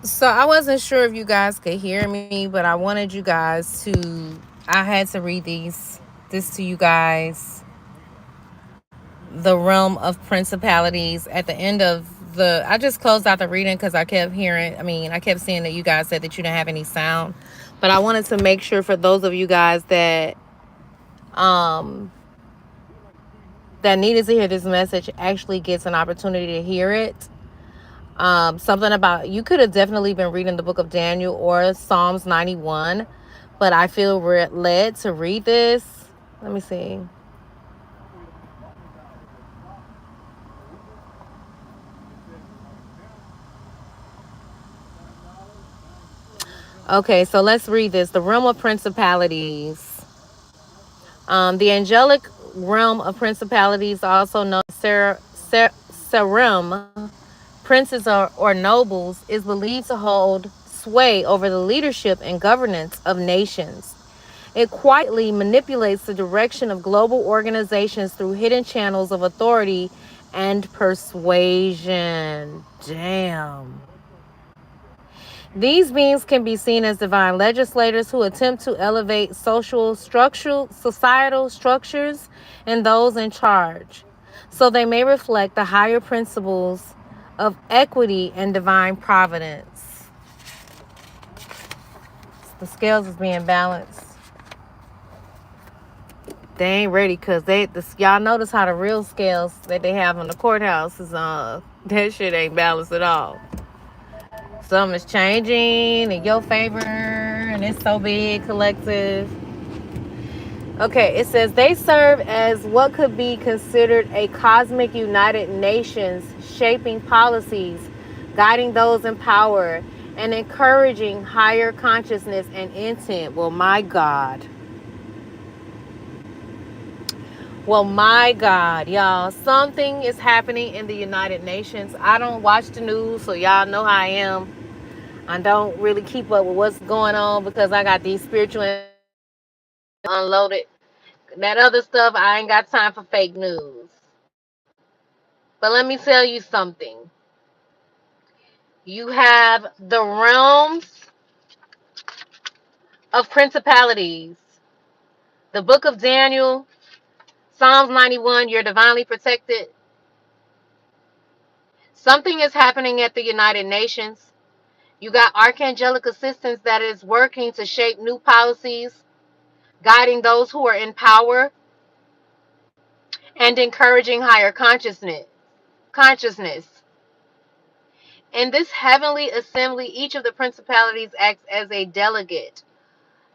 So I wasn't sure if you guys could hear me, but I wanted you guys to. I had to read this to you guys. The realm of principalities at the end of the. I just closed out the reading because I kept hearing. I mean, I kept seeing that you guys said that you didn't have any sound, but I wanted to make sure for those of you guys um that needed to hear this message actually gets an opportunity to hear it. Something about you could have definitely been reading the book of Daniel or Psalms 91, but I feel led to read this. Let me see. Okay, so let's read this. The realm of principalities. The angelic realm of principalities, also known as Serum, princes or nobles, is believed to hold sway over the leadership and governance of nations. It quietly manipulates the direction of global organizations through hidden channels of authority and persuasion. Damn. These beings can be seen as divine legislators who attempt to elevate societal structures and those in charge, so they may reflect the higher principles of equity and divine providence. The scales is being balanced. They ain't ready because y'all notice how the real scales that they have in the courthouse is that shit ain't balanced at all. Something is changing in your favor, and it's so big, collective. Okay, it says they serve as what could be considered a cosmic United Nations, shaping policies, guiding those in power, and encouraging higher consciousness and intent. Well, my God. Well, my God, y'all, something is happening in the United Nations. I don't watch the news, so y'all know how I am. I don't really keep up with what's going on because I got these spiritual unloaded. That other stuff, I ain't got time for fake news. But let me tell you something. You have the realms of principalities. The book of Daniel, Psalms 91, you're divinely protected. Something is happening at the United Nations. You got archangelic assistance that is working to shape new policies, guiding those who are in power, and encouraging higher consciousness. In this heavenly assembly, each of the principalities acts as a delegate,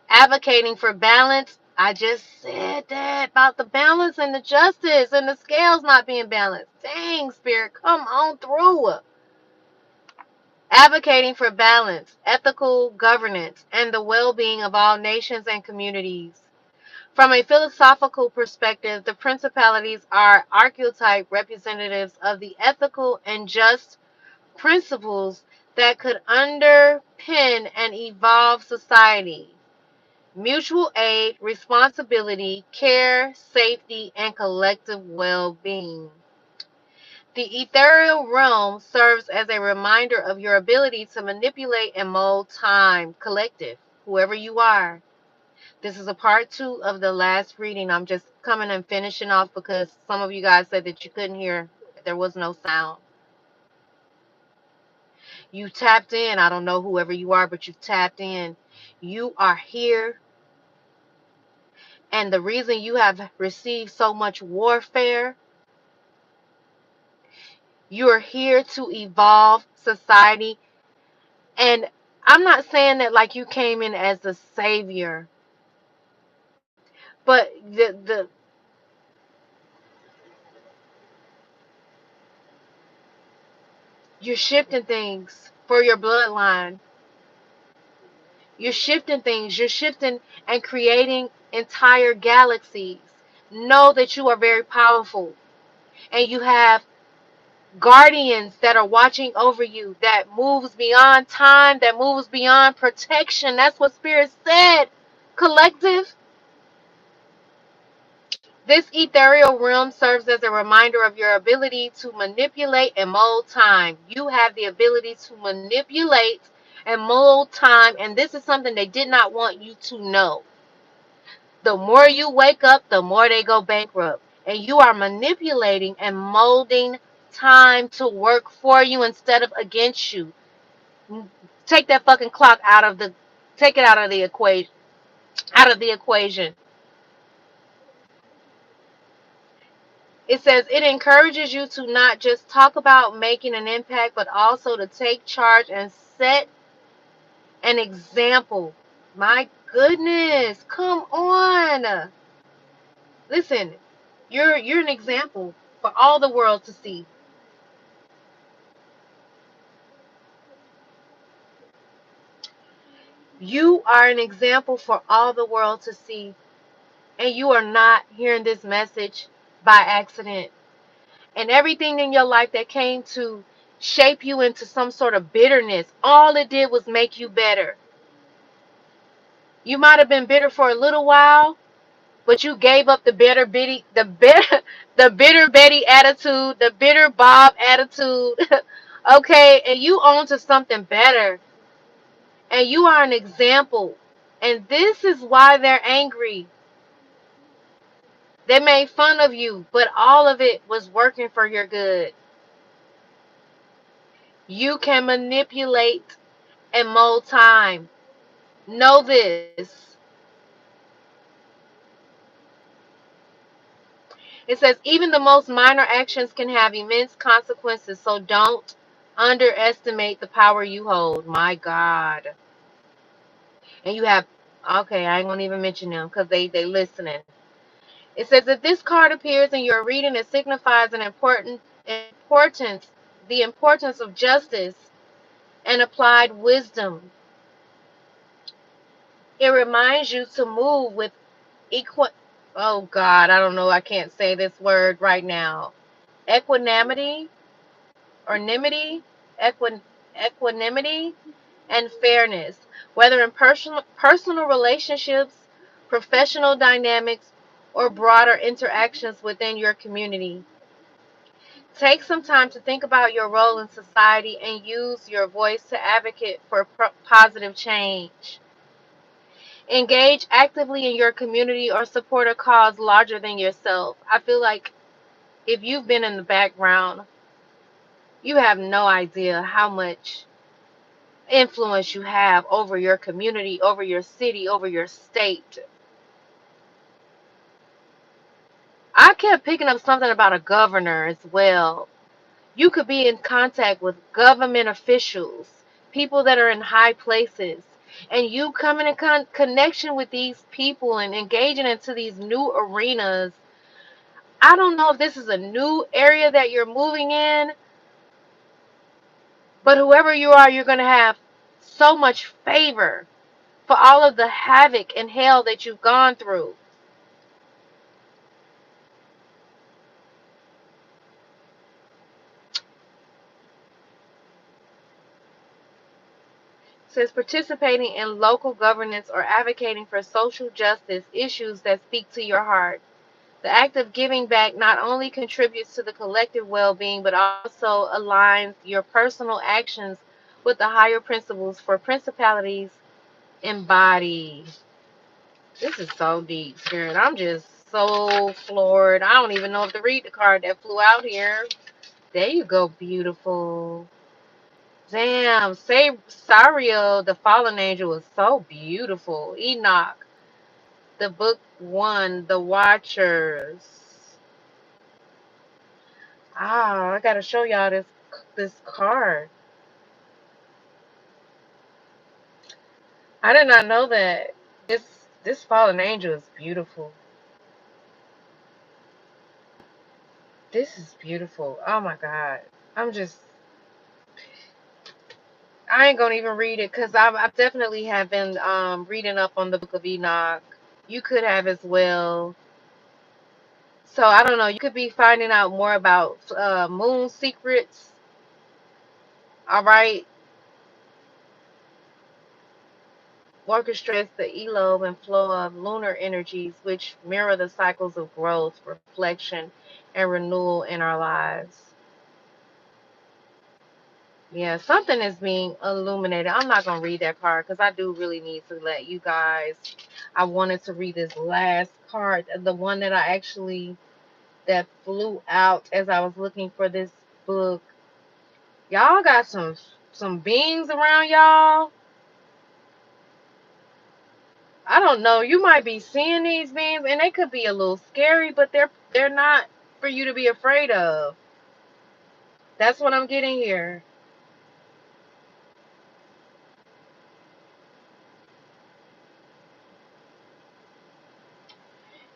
advocating for balance. I just said that about the balance and the justice and the scales not being balanced. Dang, Spirit, come on through. Advocating for balance, ethical governance, and the well-being of all nations and communities. From a philosophical perspective, the principalities are archetype representatives of the ethical and just principles that could underpin and evolve society. Mutual aid, responsibility, care, safety, and collective well-being. The ethereal realm serves as a reminder of your ability to manipulate and mold time, collective, whoever you are. This is a part 2 of the last reading. I'm just coming and finishing off because some of you guys said that you couldn't hear. There was no sound. You tapped in. I don't know whoever you are, but you tapped in. You are here. And the reason you have received so much warfare, you're here to evolve society. And I'm not saying that like you came in as a savior, but you're shifting things for your bloodline. You're shifting things. You're shifting and creating entire galaxies. Know that you are very powerful and you have guardians that are watching over you, that moves beyond time, that moves beyond protection. That's what Spirit said. Collective, This ethereal realm serves as a reminder of your ability to manipulate and mold time. You have the ability to manipulate and mold time, and this is something they did not want you to know. The more you wake up, the more they go bankrupt. And you are manipulating and molding time to work for you instead of against you. Take that fucking clock out of the take it out of the equation. Out of the equation. It says it encourages you to not just talk about making an impact, but also to take charge and set an example. My goodness, come on. Listen, you're an example for all the world to see. You are an example for all the world to see. And you are not hearing this message by accident. And everything in your life that came to shape you into some sort of bitterness, all it did was make you better. You might have been bitter for a little while, but you gave up the bitter Betty attitude, the bitter Bob attitude. Okay, and you on to something better. And you are an example. And this is why they're angry. They made fun of you, but all of it was working for your good. You can manipulate and mold time. Know this. It says even the most minor actions can have immense consequences, so don't underestimate the power you hold. My God. And you have, okay, I ain't gonna even mention them because they listening. It says if this card appears in your reading, it signifies an importance, the importance of justice and applied wisdom. It reminds you to move with oh God, I don't know, I can't say this word right now. Equanimity or nimity, equanimity and fairness, whether in personal relationships, professional dynamics, or broader interactions within your community. Take some time to think about your role in society and use your voice to advocate for positive change. Engage actively in your community or support a cause larger than yourself. I feel like if you've been in the background, you have no idea how much influence you have over your community, over your city, over your state. I kept picking up something about a governor as well. You could be in contact with government officials, people that are in high places, and you coming in connection with these people and engaging into these new arenas. I don't know if this is a new area that you're moving in, but whoever you are, you're going to have so much favor for all of the havoc and hell that you've gone through. It says participating in local governance or advocating for social justice issues that speak to your heart. The act of giving back not only contributes to the collective well-being, but also aligns your personal actions with the higher principles for principalities embody. This is so deep, Spirit. I'm just so floored. I don't even know if to read the card that flew out here. There you go, beautiful. Damn, say Sariel, the fallen angel, was so beautiful. Enoch, the book one, the Watchers. Ah, I gotta show y'all this card. I did not know that. This fallen angel is beautiful. This is beautiful. Oh my God. I'm just I ain't gonna even read it because I definitely have been reading up on the Book of Enoch. You could have as well. So I don't know. You could be finding out more about moon secrets. All right. orchestrates the elobe and flow of lunar energies, which mirror the cycles of growth, reflection, and renewal in our lives. Yeah, something is being illuminated. I'm not going to read that card because I do really need to let you guys. I wanted to read this last card, the one that I actually, that flew out as I was looking for this book. Y'all got some beings around y'all. I don't know. You might be seeing these beings and they could be a little scary, but they're not for you to be afraid of. That's what I'm getting here.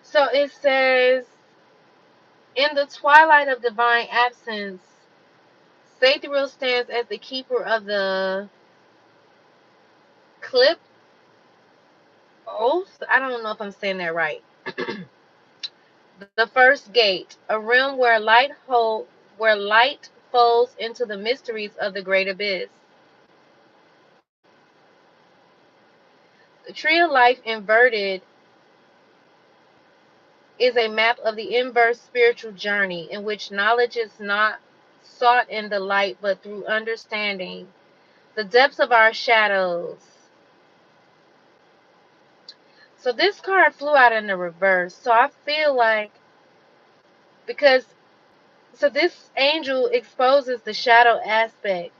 So it says, in the twilight of divine absence, Sathriel stands as the keeper of the clip oath. I don't know if I'm saying that right. The first gate, a realm where where light folds into the mysteries of the great abyss. The tree of life inverted is a map of the inverse spiritual journey in which knowledge is not sought in the light but through understanding the depths of our shadows. So this card flew out in the reverse. So I feel like, because, so this angel exposes the shadow aspect.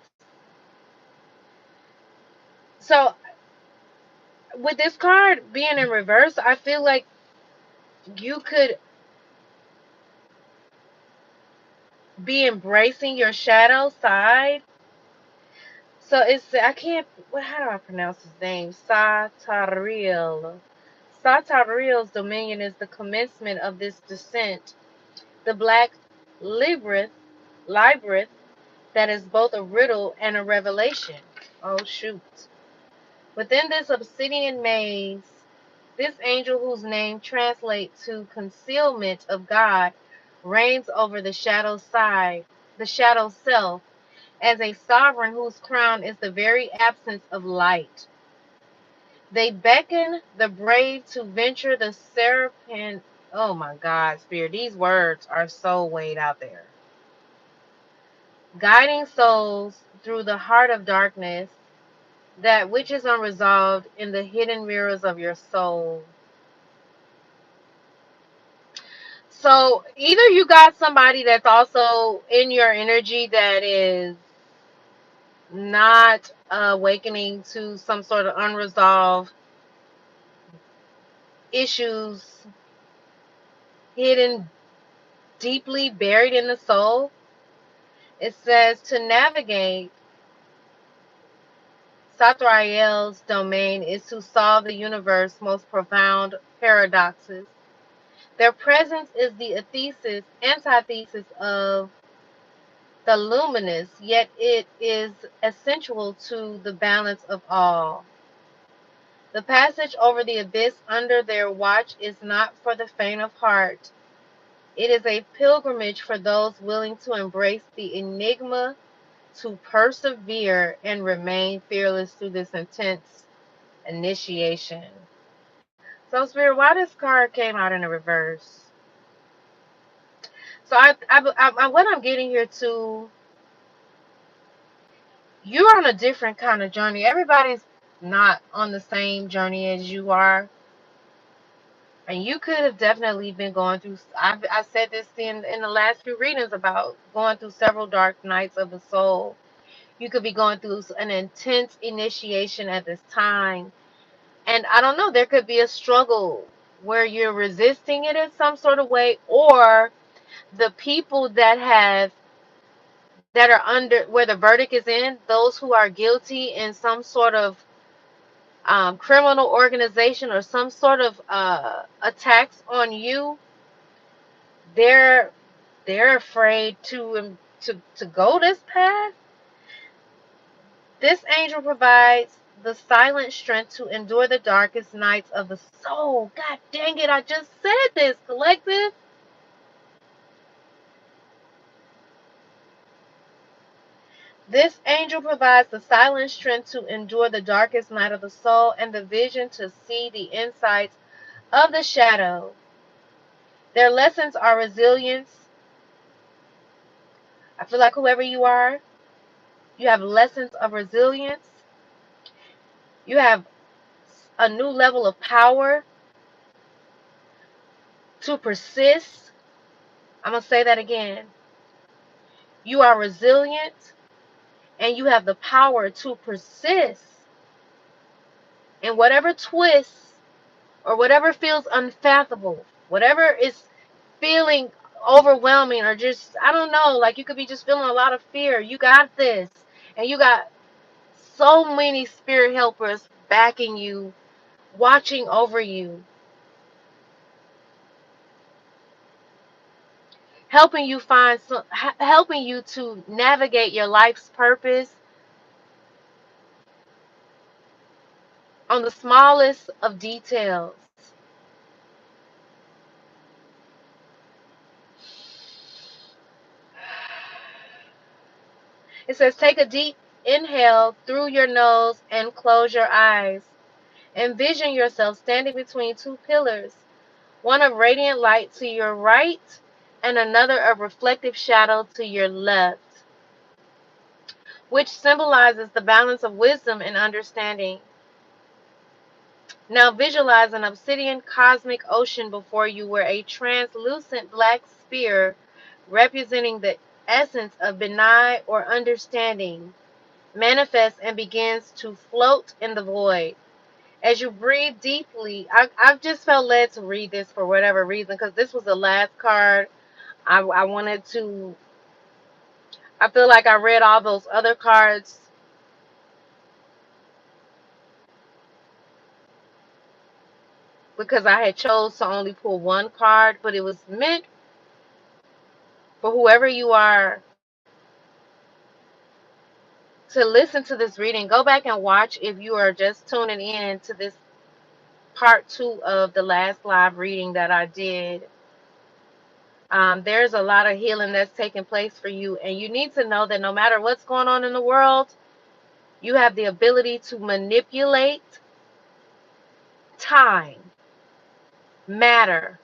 So with this card being in reverse, I feel like you could be embracing your shadow side. So it's, I can't, how do I pronounce his name? Sataril. Sataril's dominion is the commencement of this descent. The black Librith that is both a riddle and a revelation. Oh, shoot. Within this obsidian maze, this angel, whose name translates to concealment of God, reigns over the shadow side, the shadow self, as a sovereign whose crown is the very absence of light. They beckon the brave to venture the serpent. Oh my God, Spirit, these words are so way out there. Guiding souls through the heart of darkness, that which is unresolved in the hidden mirrors of your soul. So either you got somebody that's also in your energy that is not awakening to some sort of unresolved issues hidden deeply buried in the soul. It says to navigate Sathriel's domain is to solve the universe's most profound paradoxes. Their presence is the antithesis of the luminous, yet it is essential to the balance of all. The passage over the abyss under their watch is not for the faint of heart. It is a pilgrimage for those willing to embrace the enigma, to persevere and remain fearless through this intense initiation. So, Spirit, why this card came out in the reverse? So, what I'm getting here to, you're on a different kind of journey. Everybody's not on the same journey as you are. And you could have definitely been going through, I said this in the last few readings about going through several dark nights of the soul. You could be going through an intense initiation at this time. And I don't know, there could be a struggle where you're resisting it in some sort of way, or the people that are under, where the verdict is in, those who are guilty in some sort of criminal organization or some sort of attacks on you, they're afraid to go this path. This angel provides the silent strength to endure the darkest nights of the soul. God dang it, I just said this, collective. This angel provides the silent strength to endure the darkest night of the soul and the vision to see the insights of the shadow. Their lessons are resilience. I feel like whoever you are, you have lessons of resilience. You have a new level of power to persist. I'm going to say that again. You are resilient and you have the power to persist in whatever twists or whatever feels unfathomable, whatever is feeling overwhelming, or just, I don't know, like you could be just feeling a lot of fear. You got this. And you got so many spirit helpers backing you, watching over you, helping you helping you to navigate your life's purpose on the smallest of details. It says, take a deep inhale through your nose and close your eyes. Envision yourself standing between two pillars, one of radiant light to your right and another of reflective shadow to your left, which symbolizes the balance of wisdom and understanding. Now visualize an obsidian cosmic ocean before you where a translucent black sphere representing the essence of benign or understanding manifests and begins to float in the void. As you breathe deeply, I've just felt led to read this for whatever reason, because this was the last card. I wanted to, I feel like I read all those other cards because I had chose to only pull one card, but it was meant for whoever you are to listen to this reading. Go back and watch if you are just tuning in to this part 2 of the last live reading that I did. There's a lot of healing that's taking place for you, and you need to know that no matter what's going on in the world, you have the ability to manipulate time, matter,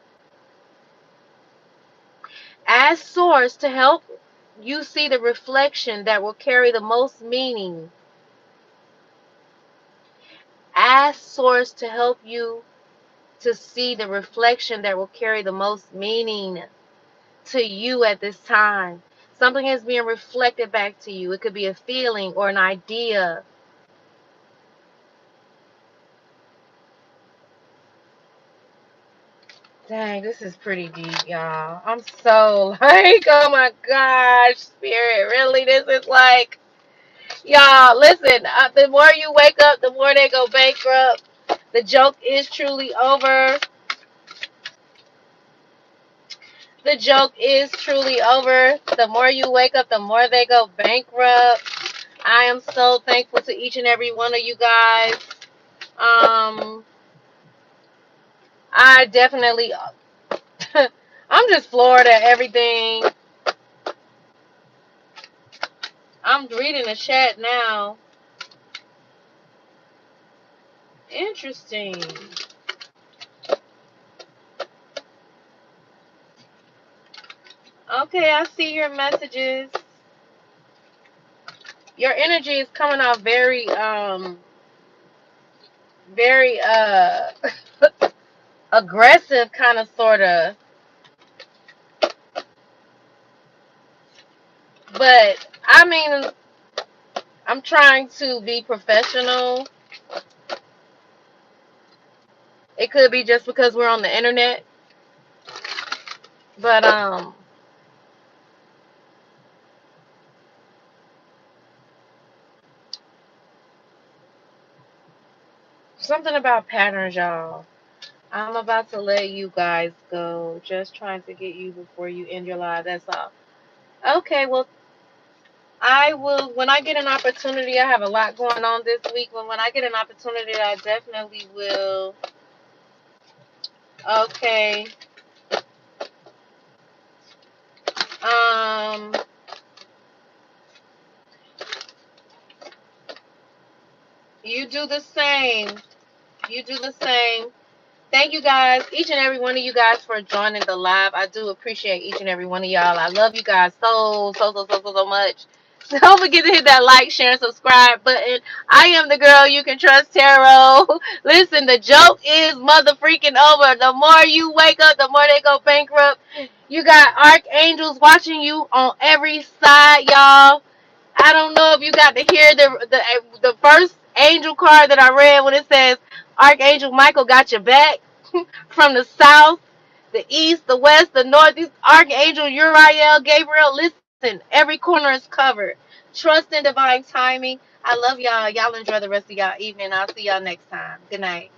as source to help you see the reflection that will carry the most meaning. As source to help you to see the reflection that will carry the most meaning to you at this time. Something is being reflected back to you. It could be a feeling or an idea. Dang, this is pretty deep, y'all. I'm so like, oh my gosh, spirit, really? This is like, y'all, listen, the more you wake up, the more they go bankrupt. The joke is truly over. The joke is truly over. The more you wake up, the more they go bankrupt. I am so thankful to each and every one of you guys. I definitely, I'm just floored at everything. I'm reading the chat now. Interesting. Okay, I see your messages. Your energy is coming out very, very, aggressive, kind of, sort of. But, I mean, I'm trying to be professional. It could be just because we're on the internet. But, something about patterns, y'all. I'm about to let you guys go. Just trying to get you before you end your live. That's all. Okay, well, I will, when I get an opportunity, I have a lot going on this week, but when I get an opportunity, I definitely will. Okay. Um, You do the same. You do the same. Thank you guys, each and every one of you guys, for joining the live. I do appreciate each and every one of y'all. I love you guys so much. Don't forget to hit that like, share, and subscribe button. I am the girl you can trust, Tarot. Listen, the joke is mother freaking over. The more you wake up, the more they go bankrupt. You got archangels watching you on every side, y'all. I don't know if you got to hear the first angel card that I read when it says Archangel Michael got your back from the south, the east, the west, the north. These Archangel Uriel, Gabriel. Listen, every corner is covered. Trust in divine timing. I love y'all. Y'all enjoy the rest of y'all evening. I'll see y'all next time. Good night.